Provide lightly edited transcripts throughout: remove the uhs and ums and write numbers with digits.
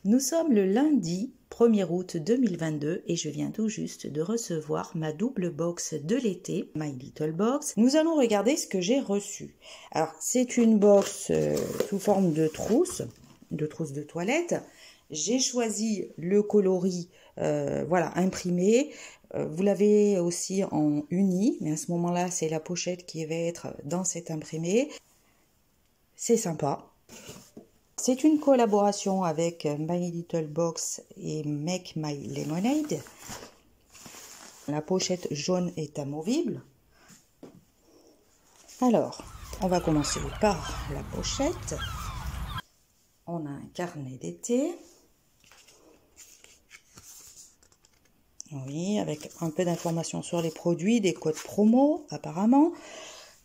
Nous sommes le lundi 1er août 2022 et je viens tout juste de recevoir ma double box de l'été, My Little Box. Nous allons regarder ce que j'ai reçu. Alors, c'est une box sous forme de trousse de toilette. J'ai choisi le coloris voilà, imprimé. Vous l'avez aussi en uni, mais à ce moment-là, c'est la pochette qui va être dans cet imprimé. C'est sympa. C'est une collaboration avec My Little Box et Make My Lemonade. La pochette jaune est amovible. Alors, on va commencer par la pochette. On a un carnet d'été. Oui, avec un peu d'informations sur les produits, des codes promo apparemment,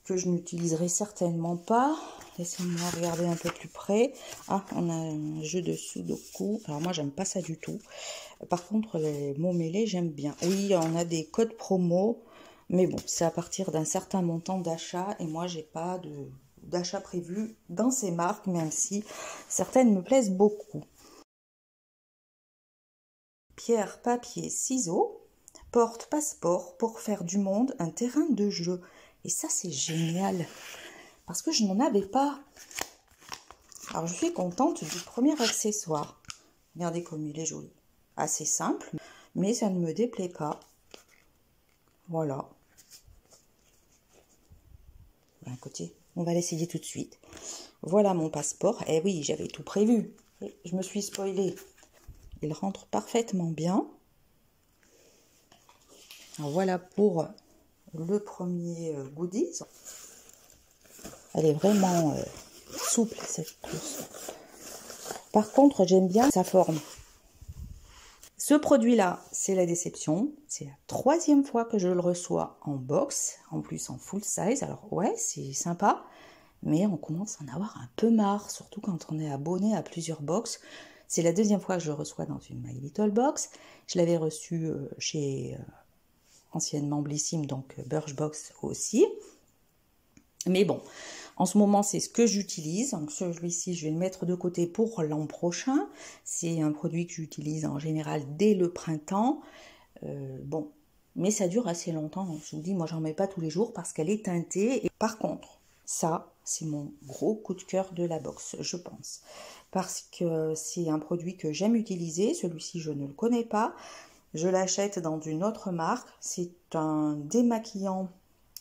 que je n'utiliserai certainement pas. Laissez-moi regarder un peu plus près. Ah, on a un jeu de sudoku. Alors moi, j'aime pas ça du tout. Par contre, les mots mêlés, j'aime bien. Oui, on a des codes promo, mais bon, c'est à partir d'un certain montant d'achat. Et moi, j'ai pas d'achat prévu dans ces marques, même si certaines me plaisent beaucoup. Pierre, papier, ciseaux, porte, passeport pour faire du monde un terrain de jeu. Et ça, c'est génial. Parce que je n'en avais pas. Alors, je suis contente du premier accessoire. Regardez comme il est joli. Assez simple, mais ça ne me déplaît pas. Voilà. D'un côté, on va l'essayer tout de suite. Voilà mon passeport. Eh oui, j'avais tout prévu. Je me suis spoilée. Il rentre parfaitement bien. Alors, voilà pour le premier goodies. Elle est vraiment souple, cette trousse. Par contre, j'aime bien sa forme. Ce produit-là, c'est la déception. C'est la 3e fois que je le reçois en box, en plus en full size. Alors ouais, c'est sympa, mais on commence à en avoir un peu marre, surtout quand on est abonné à plusieurs box. C'est la 2e fois que je le reçois dans une My Little Box. Je l'avais reçu chez anciennement Blissim, donc Birchbox aussi. Mais bon, en ce moment, c'est ce que j'utilise. Donc celui-ci, je vais le mettre de côté pour l'an prochain. C'est un produit que j'utilise en général dès le printemps. Bon, mais ça dure assez longtemps. Donc, je vous dis, moi, j'en mets pas tous les jours parce qu'elle est teintée. Et par contre, ça, c'est mon gros coup de cœur de la box, je pense. Parce que c'est un produit que j'aime utiliser. Celui-ci, je ne le connais pas. Je l'achète dans une autre marque. C'est un démaquillant.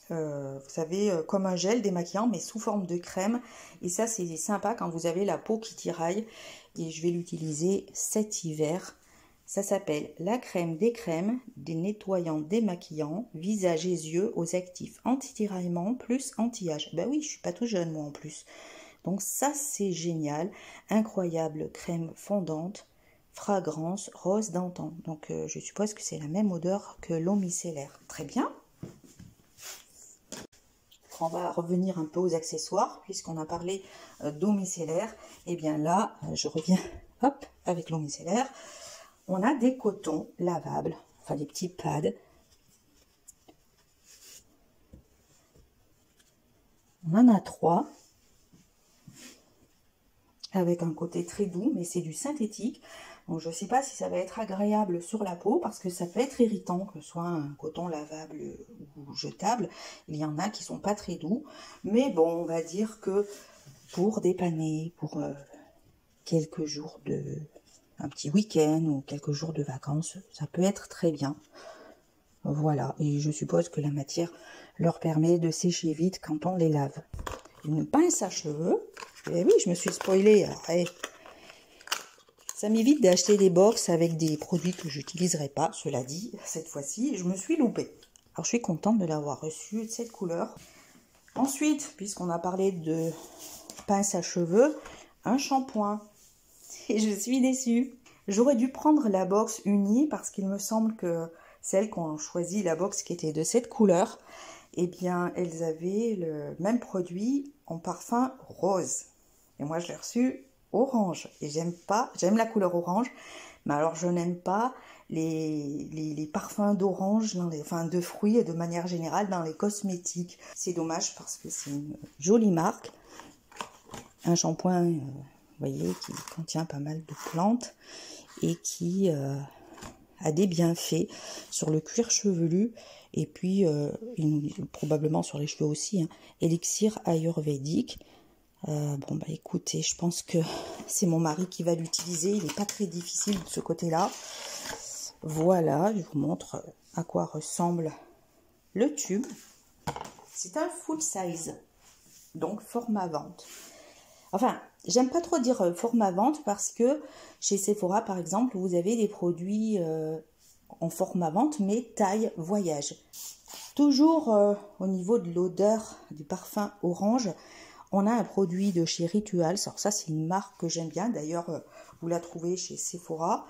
Vous savez, comme un gel démaquillant, mais sous forme de crème. Et ça, c'est sympa quand vous avez la peau qui tiraille. Et je vais l'utiliser cet hiver. Ça s'appelle la crème des crèmes, des nettoyants démaquillants, visage et yeux aux actifs anti-tiraillement plus anti-âge. Ben oui, je suis pas tout jeune, moi, en plus. Donc ça, c'est génial. Incroyable crème fondante, fragrance rose d'antan. Donc, je suppose que c'est la même odeur que l'eau micellaire. Très bien. On va revenir un peu aux accessoires, puisqu'on a parlé d'eau micellaire. Et bien là, je reviens hop, avec l'eau micellaire. On a des cotons lavables, enfin des petits pads. On en a 3, avec un côté très doux, mais c'est du synthétique. Donc je ne sais pas si ça va être agréable sur la peau, parce que ça peut être irritant que ce soit un coton lavable ou jetable. Il y en a qui sont pas très doux, mais bon, on va dire que pour dépanner, pour quelques jours un petit week-end ou quelques jours de vacances, ça peut être très bien. Voilà, et je suppose que la matière leur permet de sécher vite quand on les lave. Une pince à cheveux. Et oui, je me suis spoilée. Alors, hey, ça m'évite d'acheter des box avec des produits que je n'utiliserai pas. Cela dit, cette fois-ci, je me suis loupée. Alors, je suis contente de l'avoir reçu de cette couleur. Ensuite, puisqu'on a parlé de pince à cheveux, un shampoing. Et je suis déçue. J'aurais dû prendre la box unie parce qu'il me semble que celles qui ont choisi la box qui était de cette couleur, eh bien, elles avaient le même produit en parfum rose. Et moi, je l'ai reçu orange. Et j'aime la couleur orange, mais alors je n'aime pas les parfums d'orange, enfin de fruits et de manière générale dans les cosmétiques. C'est dommage parce que c'est une jolie marque. Un shampoing voyez, qui contient pas mal de plantes et qui a des bienfaits sur le cuir chevelu et puis probablement sur les cheveux aussi, hein. Élixir ayurvédique. Bon bah écoutez, je pense que c'est mon mari qui va l'utiliser, il n'est pas très difficile de ce côté-là. Voilà, je vous montre à quoi ressemble le tube. C'est un full size, donc format vente. Enfin, j'aime pas trop dire format vente parce que chez Sephora, par exemple, vous avez des produits en format vente, mais taille voyage. Toujours au niveau de l'odeur du parfum orange, on a un produit de chez Rituals. Alors ça, c'est une marque que j'aime bien. D'ailleurs, vous la trouvez chez Sephora.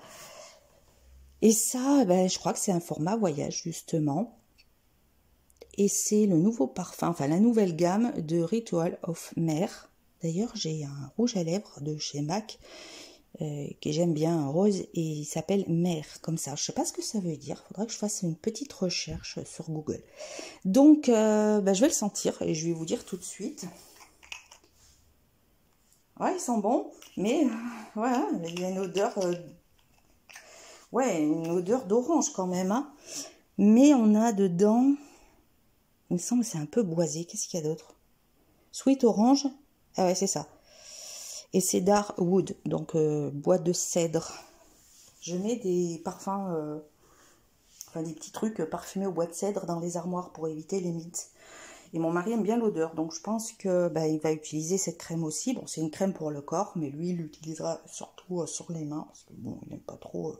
Et ça, ben, je crois que c'est un format voyage, justement. Et c'est le nouveau parfum, enfin la nouvelle gamme de Ritual of Mer. D'ailleurs, j'ai un rouge à lèvres de chez MAC que j'aime bien, un rose, et il s'appelle Mer, comme ça. Je ne sais pas ce que ça veut dire. Il faudra que je fasse une petite recherche sur Google. Donc, ben, je vais le sentir et je vais vous dire tout de suite. Ouais, il sent bon, mais voilà, il y a une odeur, ouais, une odeur d'orange quand même, hein. Mais on a dedans, il me semble que c'est un peu boisé. Qu'est-ce qu'il y a d'autre? Sweet orange. Ah ouais, c'est ça. Et cedar wood, donc bois de cèdre. Je mets des parfums, enfin des petits trucs parfumés au bois de cèdre dans les armoires pour éviter les mites. Et mon mari aime bien l'odeur, donc je pense que bah, il va utiliser cette crème aussi. Bon, c'est une crème pour le corps, mais lui, il l'utilisera surtout sur les mains, parce que bon, il n'aime pas trop,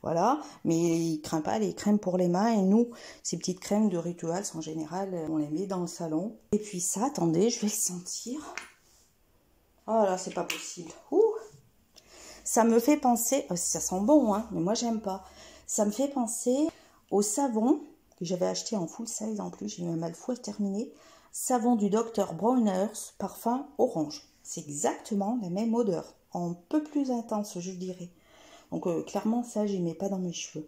voilà. Mais il craint pas les crèmes pour les mains, et nous, ces petites crèmes de Rituals, en général, on les met dans le salon. Et puis ça, attendez, je vais le sentir. Oh là, c'est pas possible. Ouh, ça me fait penser, ça sent bon, hein, mais moi, j'aime pas. Ça me fait penser au savon que j'avais acheté en full size en plus, j'ai eu un mal fou à terminer. Savon du Dr Bronner's, parfum orange. C'est exactement la même odeur, un peu plus intense, je dirais. Donc clairement, ça, j'y mets pas dans mes cheveux.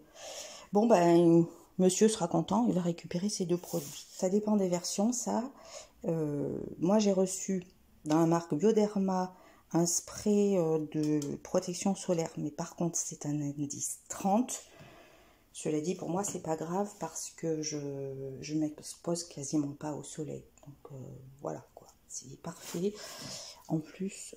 Bon, ben, monsieur sera content, il va récupérer ces deux produits. Ça dépend des versions, ça. Moi, j'ai reçu dans la marque Bioderma un spray de protection solaire, mais par contre, c'est un indice 30. Cela dit, pour moi, c'est pas grave parce que je ne m'expose quasiment pas au soleil. Donc voilà, quoi. C'est parfait. En plus,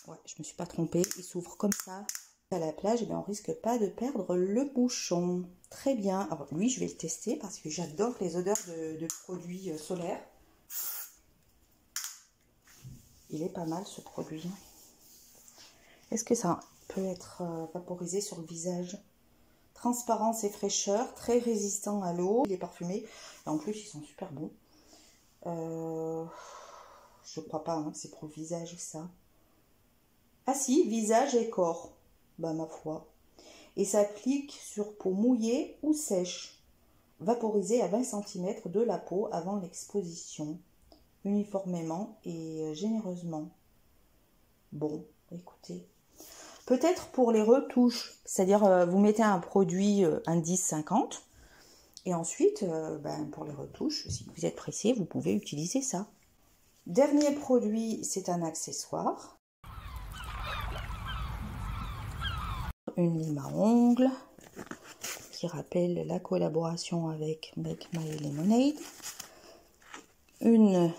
ouais, je me suis pas trompée. Il s'ouvre comme ça à la plage. Et bien, on risque pas de perdre le bouchon. Très bien. Alors lui, je vais le tester parce que j'adore les odeurs de produits solaires. Il est pas mal ce produit. Est-ce que ça peut être vaporisé sur le visage? Transparence et fraîcheur, très résistant à l'eau. Il est parfumé. Et en plus, ils sont super bons. Je crois pas hein, que c'est pour le visage, ça. Ah si, visage et corps. Bah, ma foi. Et s'applique sur peau mouillée ou sèche. Vaporisé à 20 cm de la peau avant l'exposition. Uniformément et généreusement. Bon, écoutez. Peut-être pour les retouches, c'est-à-dire vous mettez un produit indice 50 et ensuite ben, pour les retouches, si vous êtes pressé, vous pouvez utiliser ça. Dernier produit, c'est un accessoire. Une lime à ongles qui rappelle la collaboration avec Make My Lemonade. Une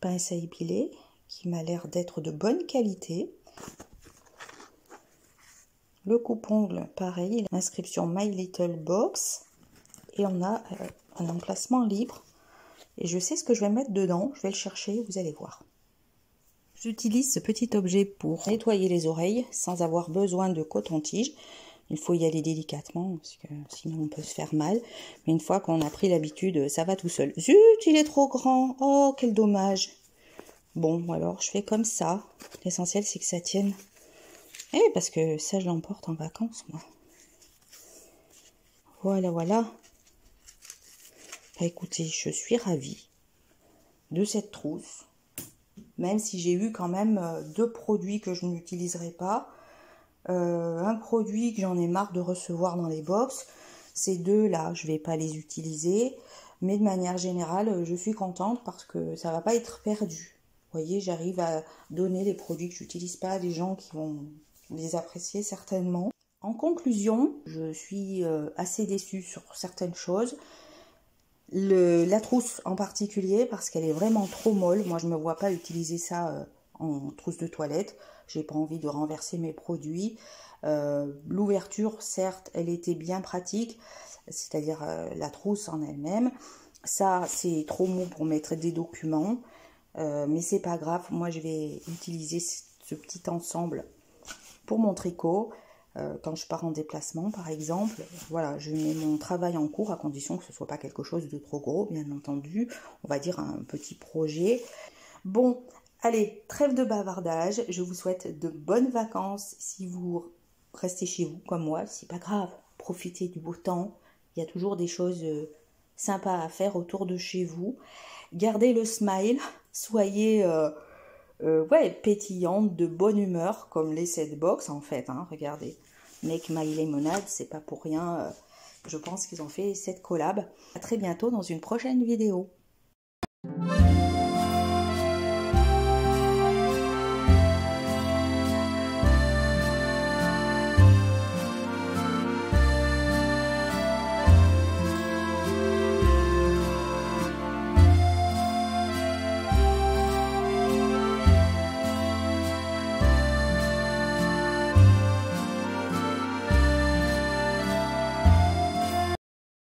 pince à épiler qui m'a l'air d'être de bonne qualité. Le coupe-ongle, pareil, l'inscription My Little Box. Et on a un emplacement libre. Et je sais ce que je vais mettre dedans. Je vais le chercher, vous allez voir. J'utilise ce petit objet pour nettoyer les oreilles sans avoir besoin de coton-tige. Il faut y aller délicatement, parce que sinon on peut se faire mal. Mais une fois qu'on a pris l'habitude, ça va tout seul. Zut, il est trop grand. Oh, quel dommage. Bon, alors je fais comme ça. L'essentiel, c'est que ça tienne. Eh, parce que ça, je l'emporte en vacances, moi. Voilà, voilà. Bah, écoutez, je suis ravie de cette trousse. Même si j'ai eu quand même deux produits que je n'utiliserai pas. Un produit que j'en ai marre de recevoir dans les box. Ces deux-là, je ne vais pas les utiliser. Mais de manière générale, je suis contente parce que ça ne va pas être perdu. Vous voyez, j'arrive à donner les produits que j'utilise pas à des gens qui vont les apprécier certainement. En conclusion, je suis assez déçue sur certaines choses. La trousse en particulier, parce qu'elle est vraiment trop molle. Moi, je ne me vois pas utiliser ça en trousse de toilette. J'ai pas envie de renverser mes produits. L'ouverture, certes, elle était bien pratique, c'est-à-dire la trousse en elle-même. Ça, c'est trop mou pour mettre des documents, mais c'est pas grave. Moi, je vais utiliser ce petit ensemble pour mon tricot. Quand je pars en déplacement, par exemple, voilà, je mets mon travail en cours, à condition que ce ne soit pas quelque chose de trop gros, bien entendu. On va dire un petit projet. Bon, allez, trêve de bavardage. Je vous souhaite de bonnes vacances. Si vous restez chez vous comme moi, c'est pas grave. Profitez du beau temps. Il y a toujours des choses sympas à faire autour de chez vous. Gardez le smile. Soyez ouais, pétillante, de bonne humeur, comme les set box en fait. Hein, regardez. Make My Lemonade, c'est pas pour rien. Je pense qu'ils ont fait cette collab. À très bientôt dans une prochaine vidéo.